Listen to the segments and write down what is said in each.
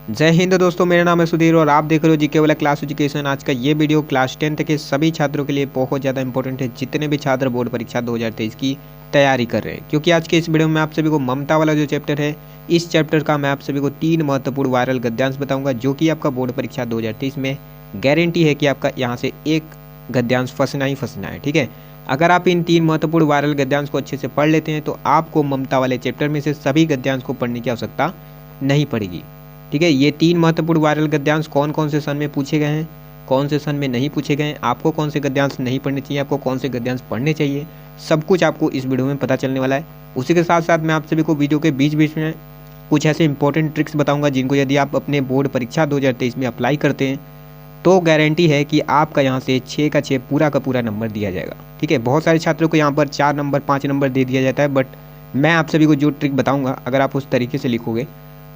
जय हिंद दोस्तों, मेरा नाम है सुधीर और आप देख रहे हो जीके वाला क्लास एजुकेशन। आज का ये वीडियो क्लास 10th के सभी छात्रों के लिए बहुत ज़्यादा इंपॉर्टेंट है, जितने भी छात्र बोर्ड परीक्षा 2023 की तैयारी कर रहे हैं। क्योंकि आज के इस वीडियो में आप सभी को ममता वाला जो चैप्टर है, इस चैप्टर का मैं आप सभी को 3 महत्वपूर्ण वायरल गद्यांश बताऊंगा, जो कि आपका बोर्ड परीक्षा 2023 में गारंटी है कि आपका यहाँ से एक गद्यांश फंसना ही फंसना है। ठीक है, अगर आप इन 3 महत्वपूर्ण वायरल गद्यांश को अच्छे से पढ़ लेते हैं तो आपको ममता वाले चैप्टर में से सभी गद्यांश को पढ़ने की आवश्यकता नहीं पड़ेगी। ठीक है, ये 3 महत्वपूर्ण वायरल गद्यांश कौन कौन से सन में पूछे गए हैं, कौन से सन में नहीं पूछे गए हैं, आपको कौन से गद्यांश नहीं पढ़ने चाहिए, आपको कौन से गद्यांश पढ़ने चाहिए, सब कुछ आपको इस वीडियो में पता चलने वाला है। उसी के साथ साथ मैं आप सभी को वीडियो के बीच बीच में कुछ ऐसे इंपॉर्टेंट ट्रिक्स बताऊंगा, जिनको यदि आप अपने बोर्ड परीक्षा 2023 में अप्लाई करते हैं तो गारंटी है कि आपका यहाँ से 6 का 6 पूरा का पूरा नंबर दिया जाएगा। ठीक है, बहुत सारे छात्रों को यहाँ पर 4 नंबर 5 नंबर दे दिया जाता है, बट मैं आप सभी को जो ट्रिक बताऊँगा, अगर आप उस तरीके से लिखोगे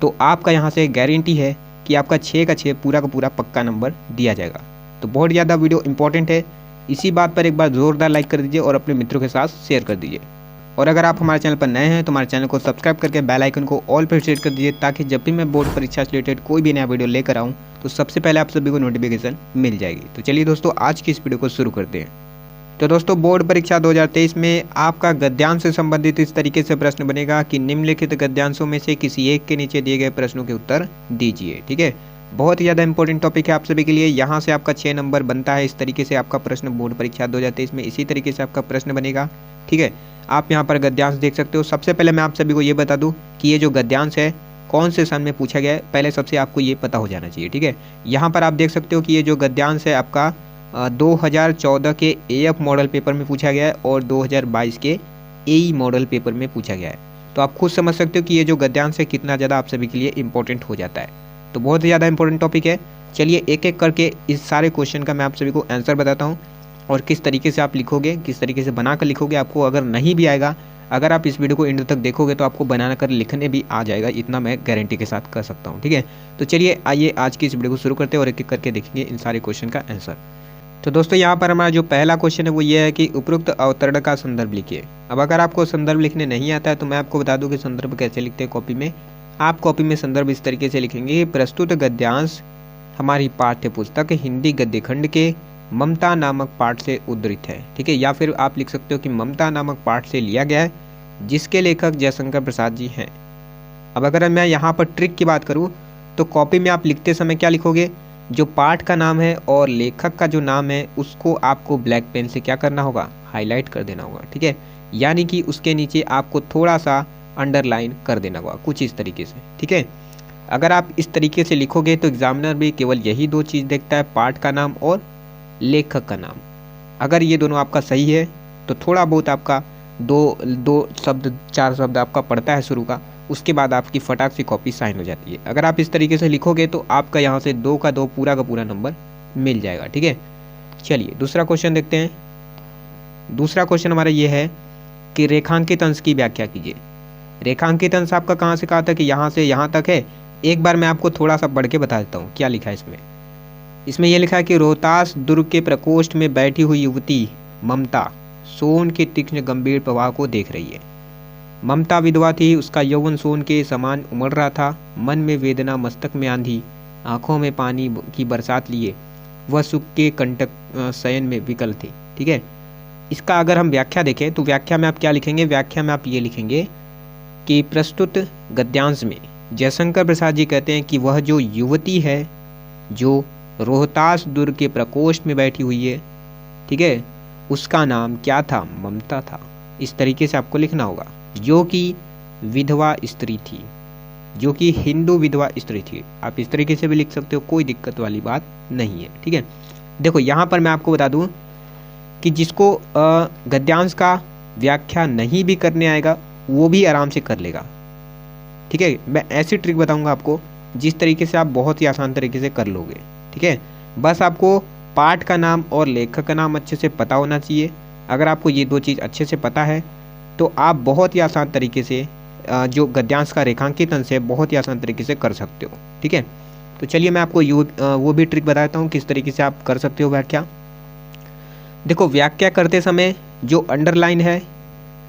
तो आपका यहाँ से गारंटी है कि आपका 6 का 6 पूरा का पूरा पक्का नंबर दिया जाएगा। तो बहुत ज़्यादा वीडियो इंपॉर्टेंट है, इसी बात पर एक बार ज़ोरदार लाइक कर दीजिए और अपने मित्रों के साथ शेयर कर दीजिए। और अगर आप हमारे चैनल पर नए हैं तो हमारे चैनल को सब्सक्राइब करके बेल आइकन को ऑल पर सेट कर दीजिए, ताकि जब भी मैं बोर्ड परीक्षा से रिलेटेड कोई भी नया वीडियो लेकर आऊँ तो सबसे पहले आप सभी को नोटिफिकेशन मिल जाएगी। तो चलिए दोस्तों, आज की इस वीडियो को शुरू करते हैं। तो दोस्तों, बोर्ड परीक्षा 2023 में आपका गद्यांश से संबंधित इस तरीके से प्रश्न बनेगा कि निम्नलिखित गद्यांशों में से किसी एक के नीचे दिए गए प्रश्नों के उत्तर दीजिए। ठीक है, बहुत ही ज़्यादा इंपॉर्टेंट टॉपिक है आप सभी के लिए। यहाँ से आपका 6 नंबर बनता है। इस तरीके से आपका प्रश्न बोर्ड परीक्षा 2023 में इसी तरीके से आपका प्रश्न बनेगा। ठीक है, आप यहाँ पर गद्यांश देख सकते हो। सबसे पहले मैं आप सभी को ये बता दूँ कि ये जो गद्यांश है कौन से सन में पूछा गया है, पहले सबसे आपको ये पता हो जाना चाहिए। ठीक है, यहाँ पर आप देख सकते हो कि ये जो गद्यांश है आपका 2014 के एएफ मॉडल पेपर में पूछा गया है और 2022 के एई मॉडल पेपर में पूछा गया है। तो आप खुद समझ सकते हो कि ये जो गद्यांश है कितना ज़्यादा आप सभी के लिए इंपॉर्टेंट हो जाता है। तो बहुत ही ज़्यादा इंपॉर्टेंट टॉपिक है। चलिए एक एक करके इस सारे क्वेश्चन का मैं आप सभी को आंसर बताता हूँ, और किस तरीके से आप लिखोगे, किस तरीके से बना कर लिखोगे। आपको अगर नहीं भी आएगा, अगर आप इस वीडियो को एंड तक देखोगे तो आपको बना कर लिखने भी आ जाएगा, इतना मैं गारंटी के साथ कर सकता हूँ। ठीक है, तो चलिए आइए आज की इस वीडियो को शुरू करते हैं और एक एक करके देखेंगे इन सारे क्वेश्चन का आंसर। तो दोस्तों, यहाँ पर हमारा जो पहला क्वेश्चन है वो ये है कि उपरोक्त अवतरण का संदर्भ लिखिए। अब अगर आपको संदर्भ लिखने नहीं आता है तो मैं आपको बता दूं कि संदर्भ कैसे लिखते हैं कॉपी में। आप कॉपी में संदर्भ इस तरीके से लिखेंगे, प्रस्तुत गद्यांश हमारी पाठ्य पुस्तक हिंदी गद्य खंड के ममता नामक पाठ से उद्धृत है। ठीक है, या फिर आप लिख सकते हो कि ममता नामक पाठ से लिया गया है, जिसके लेखक जयशंकर प्रसाद जी हैं। अब अगर मैं यहाँ पर ट्रिक की बात करूँ तो कॉपी में आप लिखते समय क्या लिखोगे, जो पाठ का नाम है और लेखक का जो नाम है उसको आपको ब्लैक पेन से क्या करना होगा, हाईलाइट कर देना होगा। ठीक है, यानी कि उसके नीचे आपको थोड़ा सा अंडरलाइन कर देना होगा, कुछ इस तरीके से। ठीक है, अगर आप इस तरीके से लिखोगे तो एग्जामिनर भी केवल यही 2 चीज़ देखता है, पाठ का नाम और लेखक का नाम। अगर ये दोनों आपका सही है तो थोड़ा बहुत आपका दो शब्द 4 शब्द आपका पढ़ता है शुरू का, उसके बाद आपकी फटाक से कॉपी साइन हो जाती है। अगर आप इस तरीके से लिखोगे तो आपका यहाँ से 2 का 2 पूरा का पूरा नंबर मिल जाएगा। ठीक है, चलिए दूसरा क्वेश्चन देखते हैं। दूसरा क्वेश्चन हमारा ये है कि रेखांकित अंश की व्याख्या कीजिए। रेखांकित अंश आपका कहाँ से कहाँ तक है, यहाँ से यहाँ तक है। एक बार मैं आपको थोड़ा सा पढ़ के बता देता हूँ क्या लिखा है इसमें। इसमें यह लिखा है कि रोहतास दुर्ग के प्रकोष्ठ में बैठी हुई युवती ममता सोन के तीक्ष्ण गंभीर प्रवाह को देख रही है। ममता विधवा थी, उसका यौवन सोन के समान उमड़ रहा था। मन में वेदना, मस्तक में आंधी, आंखों में पानी की बरसात लिए वह सुख के कंटक शयन में विकल थी। ठीक है, इसका अगर हम व्याख्या देखें तो व्याख्या में आप क्या लिखेंगे, व्याख्या में आप ये लिखेंगे कि प्रस्तुत गद्यांश में जयशंकर प्रसाद जी कहते हैं कि वह जो युवती है जो रोहतास दुर्ग के प्रकोष्ठ में बैठी हुई है, ठीक है, उसका नाम क्या था, ममता था। इस तरीके से आपको लिखना होगा, जो कि विधवा स्त्री थी, जो कि हिंदू विधवा स्त्री थी। आप इस तरीके से भी लिख सकते हो, कोई दिक्कत वाली बात नहीं है। ठीक है, देखो यहाँ पर मैं आपको बता दूँ कि जिसको गद्यांश का व्याख्या नहीं भी करने आएगा वो भी आराम से कर लेगा। ठीक है, मैं ऐसी ट्रिक बताऊंगा आपको जिस तरीके से आप बहुत ही आसान तरीके से कर लोगे। ठीक है, बस आपको पाठ का नाम और लेखक का नाम अच्छे से पता होना चाहिए। अगर आपको ये 2 चीज़ अच्छे से पता है तो आप बहुत ही आसान तरीके से जो गद्यांश का रेखांकित अंश है बहुत ही आसान तरीके से कर सकते हो। ठीक है, तो चलिए मैं आपको वो भी ट्रिक बताता हूँ किस तरीके से आप कर सकते हो व्याख्या। देखो, व्याख्या करते समय जो अंडरलाइन है,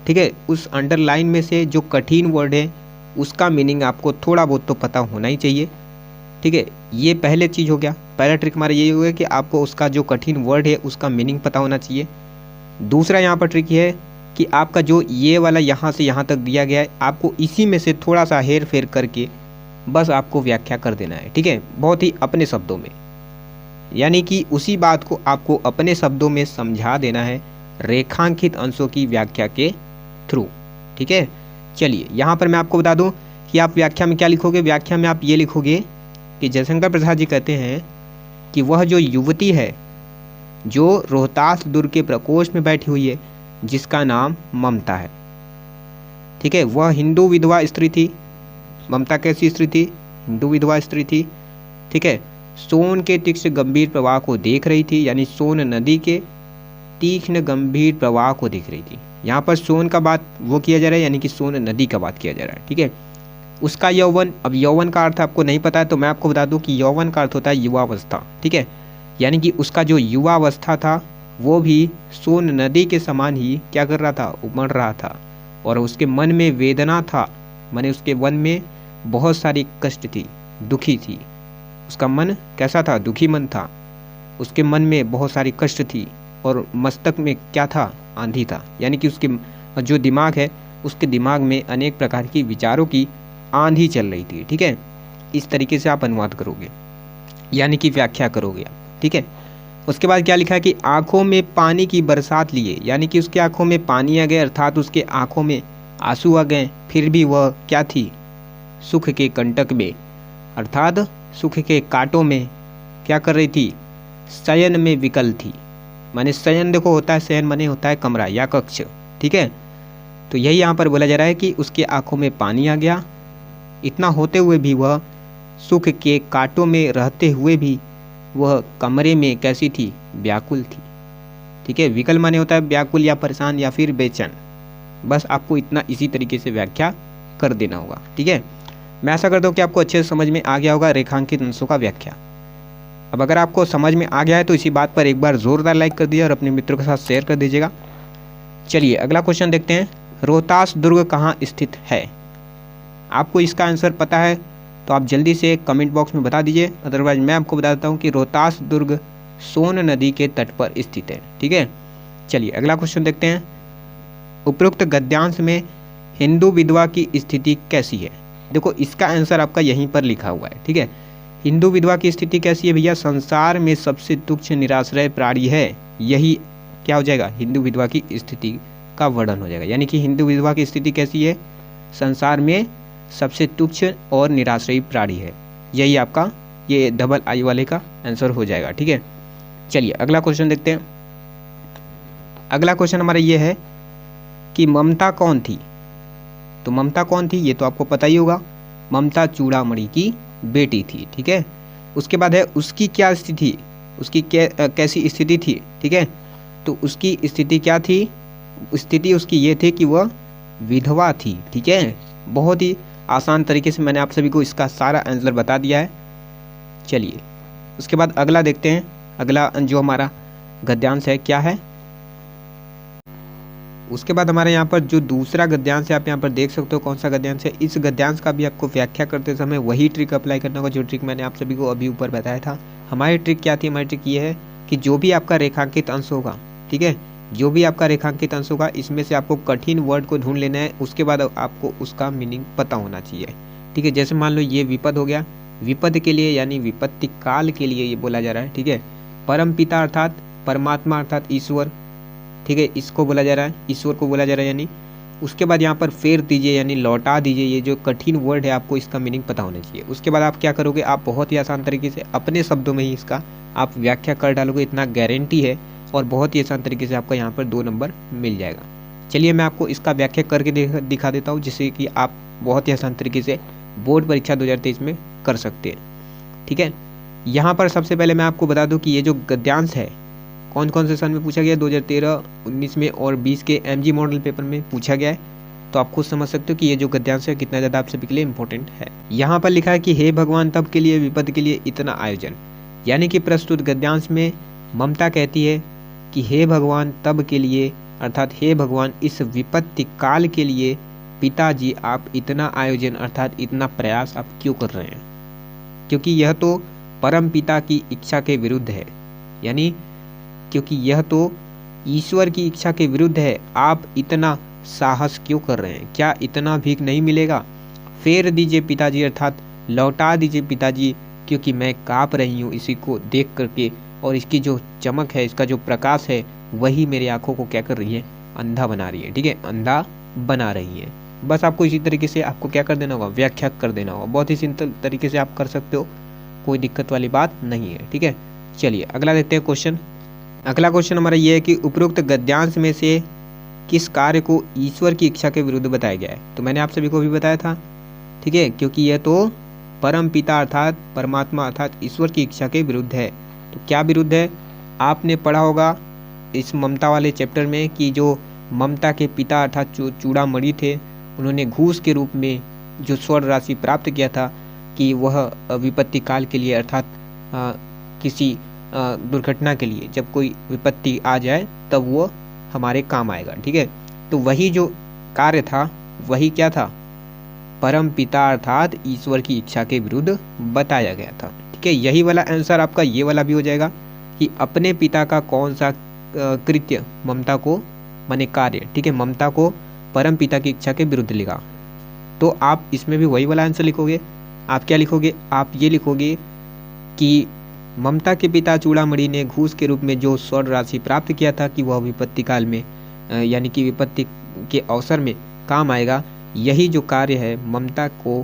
ठीक है, उस अंडरलाइन में से जो कठिन वर्ड है उसका मीनिंग आपको थोड़ा बहुत तो पता होना ही चाहिए। ठीक है, ये पहले चीज़ हो गया, पहला ट्रिक हमारा यही हो गया कि आपको उसका जो कठिन वर्ड है उसका मीनिंग पता होना चाहिए। दूसरा यहाँ पर ट्रिक ये है कि आपका जो ये वाला यहाँ से यहाँ तक दिया गया है, आपको इसी में से थोड़ा सा हेर फेर करके बस आपको व्याख्या कर देना है। ठीक है, बहुत ही अपने शब्दों में, यानी कि उसी बात को आपको अपने शब्दों में समझा देना है रेखांकित अंशों की व्याख्या के थ्रू। ठीक है, चलिए यहाँ पर मैं आपको बता दूं कि आप व्याख्या में क्या लिखोगे। व्याख्या में आप ये लिखोगे कि जयशंकर प्रसाद जी कहते हैं कि वह जो युवती है जो रोहतास दुर्ग के प्रकोष्ठ में बैठी हुई है, जिसका नाम ममता है, ठीक है, वह हिंदू विधवा स्त्री थी। ममता कैसी स्त्री थी? हिंदू विधवा स्त्री थी। ठीक है, सोन के तीक्ष्ण गंभीर प्रवाह को देख रही थी, यानी सोन नदी के तीक्ष्ण गंभीर प्रवाह को देख रही थी। यहाँ पर सोन का बात वो किया जा रहा है, यानी कि सोन नदी का बात किया जा रहा है। ठीक है, उसका यौवन, अब यौवन का अर्थ आपको नहीं पता है तो मैं आपको बता दूं कि यौवन का अर्थ होता है युवावस्था। ठीक है, यानी कि उसका जो युवावस्था था वो भी सोन नदी के समान ही क्या कर रहा था? उमड़ रहा था। और उसके मन में वेदना था, माने उसके मन में बहुत सारी कष्ट थी, दुखी थी। उसका मन कैसा था? दुखी मन था। उसके मन में बहुत सारी कष्ट थी और मस्तक में क्या था? आंधी था, यानी कि उसके जो दिमाग है उसके दिमाग में अनेक प्रकार की विचारों की आंधी चल रही थी। ठीक है, इस तरीके से आप अनुवाद करोगे, यानी कि व्याख्या करोगे आप। ठीक है, उसके बाद क्या लिखा है कि आंखों में पानी की बरसात लिए, यानी कि उसकी आंखों में पानी आ गया, अर्थात उसके आंखों में आंसू आ गए, फिर भी वह क्या थी? सुख के कंटक में, अर्थात सुख के कांटों में क्या कर रही थी? शयन में विकल थी। माने शयन देखो होता है, शयन माने होता है कमरा या कक्ष। ठीक है, तो यही यहाँ पर बोला जा रहा है कि उसकी आंखों में पानी आ गया, इतना होते हुए भी वह सुख के कांटों में रहते हुए भी वह कमरे में कैसी थी? व्याकुल थी। ठीक है, विकल माने होता है व्याकुल या परेशान या फिर बेचैन। बस आपको इतना इसी तरीके से व्याख्या कर देना होगा। ठीक है, मैं आशा करता हूँ कि आपको अच्छे से समझ में आ गया होगा रेखांकित अंशों का व्याख्या। अब अगर आपको समझ में आ गया है तो इसी बात पर एक बार जोरदार लाइक कर दीजिए और अपने मित्रों के साथ शेयर कर दीजिएगा। चलिए अगला क्वेश्चन देखते हैं। रोहतास दुर्ग कहाँ स्थित है? आपको इसका आंसर पता है तो आप जल्दी से कमेंट बॉक्स में बता दीजिए, अदरवाइज मैं आपको बताता हूँ कि रोहतास दुर्ग सोन नदी के तट पर स्थित है। ठीक है, चलिए अगला क्वेश्चन देखते हैं। उपरोक्त गद्यांश में हिंदू विधवा की स्थिति कैसी है? देखो इसका आंसर आपका यहीं पर लिखा हुआ है। ठीक है, हिंदू विधवा की स्थिति कैसी है भैया? संसार में सबसे तुच्छ निराश्रय प्राणी है। यही क्या हो जाएगा? हिंदू विधवा की स्थिति का वर्णन हो जाएगा, यानी कि हिंदू विधवा की स्थिति कैसी है? संसार में सबसे तुच्छ और निराश्रयी प्राणी है। यही आपका ये डबल आई वाले का आंसर हो जाएगा। ठीक है, चलिए अगला क्वेश्चन देखते हैं। अगला क्वेश्चन हमारा ये है कि ममता कौन थी? तो ममता कौन थी ये तो आपको पता ही होगा, ममता चूड़ामणि की बेटी थी। ठीक है, उसके बाद है उसकी क्या स्थिति, उसकी कैसी स्थिति थी? ठीक है, तो उसकी स्थिति क्या थी? स्थिति उसकी ये थी कि वह विधवा थी। ठीक है, बहुत ही आसान तरीके से मैंने आप सभी को इसका सारा आंसर बता दिया है। चलिए उसके बाद अगला देखते हैं। अगला जो हमारा गद्यांश है क्या है? उसके बाद हमारे यहाँ पर जो दूसरा गद्यांश है आप यहाँ पर देख सकते हो कौन सा गद्यांश है। इस गद्यांश का भी आपको व्याख्या करते समय वही ट्रिक अप्लाई करना होगा जो ट्रिक मैंने आप सभी को अभी ऊपर बताया था। हमारी ट्रिक क्या थी? हमारी ट्रिक ये है कि जो भी आपका रेखांकित अंश होगा, ठीक है, जो भी आपका रेखांकित अंश होगा इसमें से आपको कठिन वर्ड को ढूंढ लेना है, उसके बाद आपको उसका मीनिंग पता होना चाहिए। ठीक है, जैसे मान लो ये विपद हो गया, विपद के लिए यानी विपत्ति काल के लिए ये बोला जा रहा है। ठीक है, परम पिता अर्थात परमात्मा अर्थात ईश्वर, ठीक है, इसको बोला जा रहा है, ईश्वर को बोला जा रहा है। यानी उसके बाद यहाँ पर फेर दीजिए यानी लौटा दीजिए, ये जो कठिन वर्ड है आपको इसका मीनिंग पता होना चाहिए। उसके बाद आप क्या करोगे? आप बहुत ही आसान तरीके से अपने शब्दों में ही इसका आप व्याख्या कर डालोगे, इतना गारंटी है, और बहुत ही आसान तरीके से आपका यहाँ पर 2 नंबर मिल जाएगा। चलिए मैं आपको इसका व्याख्या करके दिखा देता हूँ, जिससे कि आप बहुत ही आसान तरीके से बोर्ड परीक्षा 2023 में कर सकते हैं। ठीक है, यहाँ पर सबसे पहले मैं आपको बता दूँ कि ये जो गद्यांश है कौन कौन से सन में पूछा गया? 2013, 19 में और 20 के MG मॉडल पेपर में पूछा गया है। तो आप खुद समझ सकते हो कि ये जो गद्यांश है कितना ज़्यादा आप सभी के लिए इंपॉर्टेंट है। यहाँ पर लिखा है कि हे भगवान तब के लिए विपद के लिए इतना आयोजन, यानी कि प्रस्तुत गद्यांश में ममता कहती है कि हे भगवान तब के लिए, अर्थात हे भगवान इस विपत्ति काल के लिए पिताजी आप इतना आयोजन अर्थात इतना प्रयास आप क्यों कर रहे हैं? क्योंकि यह तो परम पिता की इच्छा के विरुद्ध है। यानी क्योंकि यह तो ईश्वर की इच्छा के विरुद्ध है, आप इतना साहस क्यों कर रहे हैं? क्या इतना भीख नहीं मिलेगा? फेर दीजिए पिताजी, अर्थात लौटा दीजिए पिताजी, क्योंकि मैं काँप रही हूँ इसी को देख करके, और इसकी जो चमक है, इसका जो प्रकाश है, वही मेरी आंखों को क्या कर रही है? अंधा बना रही है। ठीक है, अंधा बना रही है। बस आपको इसी तरीके से आपको क्या कर देना होगा? व्याख्या कर देना होगा। बहुत ही सिंपल तरीके से आप कर सकते हो, कोई दिक्कत वाली बात नहीं है। ठीक है, चलिए अगला देखते हैं क्वेश्चन। अगला क्वेश्चन हमारा ये है कि उपरोक्त गद्यांश में से किस कार्य को ईश्वर की इच्छा के विरुद्ध बताया गया है? तो मैंने आप सभी को भी बताया था। ठीक है, क्योंकि यह तो परम पिता अर्थात परमात्मा अर्थात ईश्वर की इच्छा के विरुद्ध है। तो क्या विरुद्ध है? आपने पढ़ा होगा इस ममता वाले चैप्टर में कि जो ममता के पिता अर्थात जो चूड़ामणि थे, उन्होंने घूस के रूप में जो स्वर्ण राशि प्राप्त किया था कि वह विपत्ति काल के लिए अर्थात किसी दुर्घटना के लिए, जब कोई विपत्ति आ जाए तब वो हमारे काम आएगा। ठीक है, तो वही जो कार्य था वही क्या था? परम पिता अर्थात ईश्वर की इच्छा के विरुद्ध बताया गया था। ठीक है, यही वाला आंसर आपका ये वाला भी हो जाएगा कि अपने पिता का कौन सा कृत्य ममता को माने कार्य, ठीक है, ममता को परम पिता की इच्छा के विरुद्ध लिखा। तो आप इसमें भी वही वाला आंसर लिखोगे। आप क्या लिखोगे? आप ये लिखोगे कि ममता के पिता चूड़ामणि ने घूस के रूप में जो स्वर्ण राशि प्राप्त किया था कि वह विपत्ति काल में यानी कि विपत्ति के अवसर में काम आएगा, यही जो कार्य है ममता को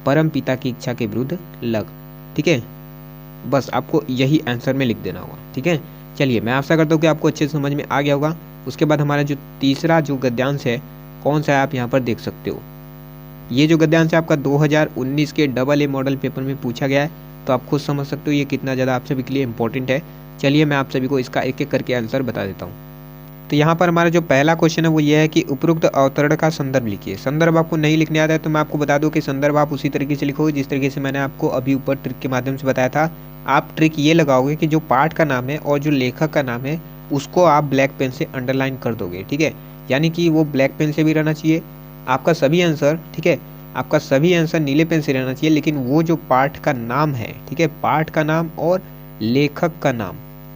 परम पिता की इच्छा के विरुद्ध लग। ठीक है, बस आपको यही आंसर में लिख देना होगा। ठीक है, चलिए मैं आशा करता हूँ कि आपको अच्छे से समझ में आ गया होगा। उसके बाद हमारा जो तीसरा जो गद्यांश है कौन सा है आप यहाँ पर देख सकते हो। ये जो गद्यांश है आपका 2019 के AA मॉडल पेपर में पूछा गया है, तो आप खुद समझ सकते हो ये कितना ज़्यादा आप सभी के लिए इंपॉर्टेंट है। चलिए मैं आप सभी को इसका एक एक करके आंसर बता देता हूँ। तो यहाँ पर हमारा जो पहला क्वेश्चन है वो ये है कि उपरोक्त अवतरण का संदर्भ लिखिए। संदर्भ आपको नहीं लिखने आता है तो मैं आपको बता दूं कि संदर्भ आप उसी तरीके से लिखोगे जिस तरीके से मैंने आपको अभी ऊपर ट्रिक के माध्यम से बताया था। आप ट्रिक ये लगाओगे कि जो पाठ का नाम है और जो लेखक का नाम है उसको आप ब्लैक पेन से अंडरलाइन कर दोगे। ठीक है, यानी कि वो ब्लैक पेन से भी रहना चाहिए आपका सभी आंसर। ठीक है, आपका सभी आंसर नीले पेन से रहना चाहिए, लेकिन वो जो पाठ का नाम है, ठीक है, पाठ का नाम और लेखक का नाम,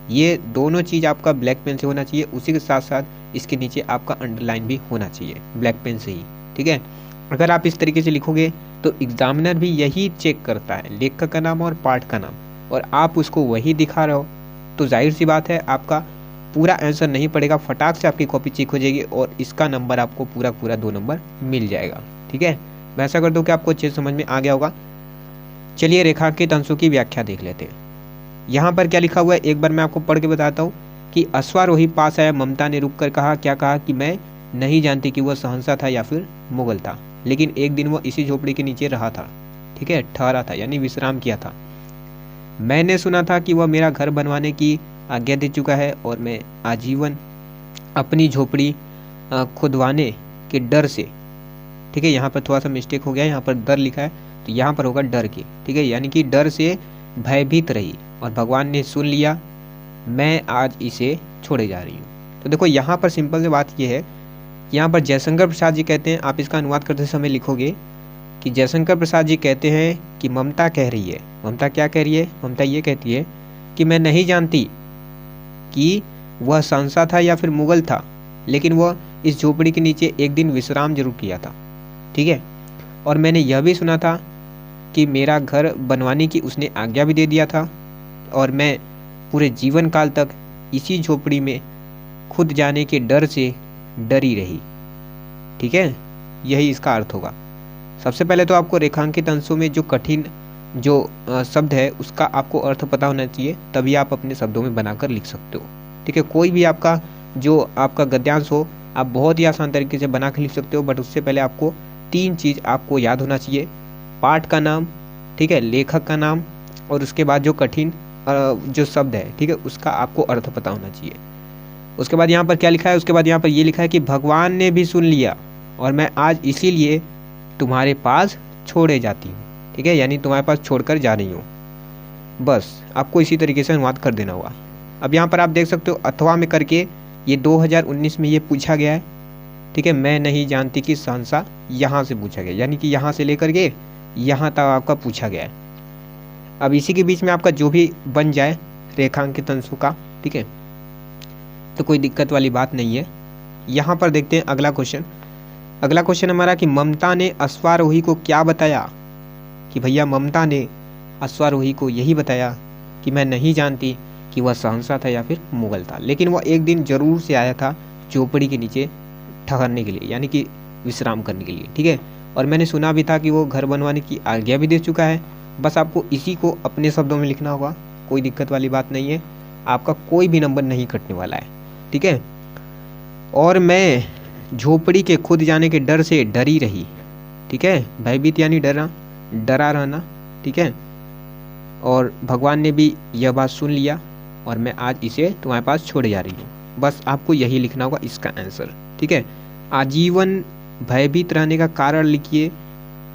ये दोनों चीज़ आपका ब्लैक पेन से होना चाहिए। उसी के साथ साथ इसके नीचे आपका अंडरलाइन भी होना चाहिए ब्लैक पेन से ही। ठीक है, अगर आप इस तरीके से लिखोगे तो एग्जामिनर भी यही चेक करता है, लेखक का नाम और पाठ का नाम, और आप उसको वही दिखा रहे हो, तो जाहिर सी बात है आपका पूरा आंसर नहीं पड़ेगा, फटाक से आपकी कॉपी चेक हो जाएगी और इसका नंबर आपको पूरा 2 नंबर मिल जाएगा। ठीक है, मैं ऐसा कर दूं कि आपको अच्छे समझ में आ गया होगा। चलिए रेखांकित अंशों की व्याख्या देख लेते हैं। यहाँ पर क्या लिखा हुआ है एक बार मैं आपको पढ़ के बताता हूँ कि अश्वारोही पास आया, ममता ने रुक कर कहा, क्या कहा कि मैं नहीं जानती कि वह सहंसा था या फिर मुगल था, लेकिन एक दिन वह इसी झोपड़ी के नीचे रहा था। ठीक है, ठहरा था यानी विश्राम किया था। मैंने सुना था कि वह मेरा घर बनवाने की आज्ञा दे चुका है और मैं आजीवन अपनी झोपड़ी खुदवाने के डर से, ठीक है, यहाँ पर थोड़ा सा मिस्टेक हो गया, यहाँ पर डर लिखा है तो यहाँ पर होगा डर के। ठीक है, यानी कि डर से भयभीत रही और भगवान ने सुन लिया, मैं आज इसे छोड़े जा रही हूँ। तो देखो यहाँ पर सिंपल सी बात ये है, यहाँ पर जयशंकर प्रसाद जी कहते हैं, आप इसका अनुवाद करते समय लिखोगे कि जयशंकर प्रसाद जी कहते हैं कि ममता कह रही है, ममता क्या कह रही है? ममता ये कहती है कि मैं नहीं जानती कि वह सहंसा था या फिर मुगल था, लेकिन वह इस झोपड़ी के नीचे एक दिन विश्राम जरूर किया था। ठीक है, और मैंने यह भी सुना था कि मेरा घर बनवाने की उसने आज्ञा भी दे दिया था और मैं पूरे जीवन काल तक इसी झोपड़ी में खुद जाने के डर से डरी रही। ठीक है, यही इसका अर्थ होगा। सबसे पहले तो आपको रेखांकित अंशों में जो कठिन जो शब्द है उसका आपको अर्थ पता होना चाहिए, तभी आप अपने शब्दों में बनाकर लिख सकते हो। ठीक है, कोई भी आपका जो आपका गद्यांश हो आप बहुत ही आसान तरीके से बना कर लिख सकते हो, बट उससे पहले आपको 3 चीज़ आपको याद होना चाहिए, पाठ का नाम, ठीक है, लेखक का नाम, और उसके बाद जो कठिन जो शब्द है, ठीक है, उसका आपको अर्थ पता होना चाहिए। उसके बाद यहाँ पर क्या लिखा है? उसके बाद यहाँ पर ये लिखा है कि भगवान ने भी सुन लिया और मैं आज इसीलिए तुम्हारे पास छोड़े जाती हूँ। ठीक है, यानी तुम्हारे पास छोड़कर जा रही हूँ। बस आपको इसी तरीके से अनुवाद कर देना होगा। अब यहाँ पर आप देख सकते हो अथवा में करके ये 2019 में ये पूछा गया है। ठीक है, मैं नहीं जानती कि सहंसा यहाँ से पूछा गया, यानी कि यहाँ से लेकर के यहाँ तक आपका पूछा गया है। अब इसी के बीच में आपका जो भी बन जाए रेखांकित अंशों का, ठीक है, तो कोई दिक्कत वाली बात नहीं है। यहाँ पर देखते हैं अगला क्वेश्चन। अगला क्वेश्चन हमारा कि ममता ने अश्वारोही को क्या बताया, कि भैया ममता ने अश्वारोही को यही बताया कि मैं नहीं जानती कि वह शहंशाह था या फिर मुगल था, लेकिन वह एक दिन जरूर से आया था झोपड़ी के नीचे ठहरने के लिए, यानी कि विश्राम करने के लिए, ठीक है। और मैंने सुना भी था कि वो घर बनवाने की आज्ञा भी दे चुका है। बस आपको इसी को अपने शब्दों में लिखना होगा, कोई दिक्कत वाली बात नहीं है, आपका कोई भी नंबर नहीं कटने वाला है, ठीक है। और मैं झोपड़ी के खुद जाने के डर से डरी रही, ठीक है, भयभीत यानी डरा रहना, ठीक है। और भगवान ने भी यह बात सुन लिया और मैं आज इसे तुम्हारे पास छोड़े जा रही हूँ। बस आपको यही लिखना होगा इसका आंसर, ठीक है। आजीवन भयभीत रहने का कारण लिखिए,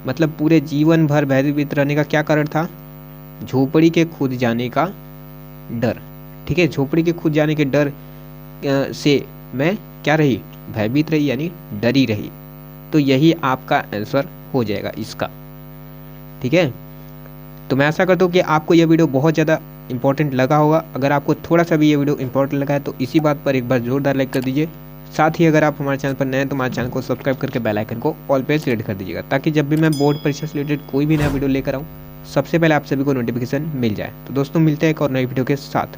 मतलब पूरे जीवन भर भयभीत रहने का क्या कारण था, झोपड़ी के खुद जाने का डर, ठीक है। झोपड़ी के खुद जाने के डर से मैं क्या रही, भयभीत रही यानी डरी रही। तो यही आपका आंसर हो जाएगा इसका, ठीक है। तो मैं आशा करता हूँ कि आपको यह वीडियो बहुत ज़्यादा इंपॉर्टेंट लगा होगा। अगर आपको थोड़ा सा भी ये वीडियो इंपॉर्टेंट लगा है तो इसी बात पर एक बार जोरदार लाइक कर दीजिए। साथ ही अगर आप हमारे चैनल पर नए हैं तो हमारे चैनल को सब्सक्राइब करके बेल आइकन को ऑल पे सेलेक्ट कर दीजिएगा, ताकि जब भी मैं बोर्ड परीक्षा से रिलेटेड कोई भी नया वीडियो लेकर आऊँ सबसे पहले आप सभी को नोटिफिकेशन मिल जाए। तो दोस्तों मिलते हैं एक और नई वीडियो के साथ।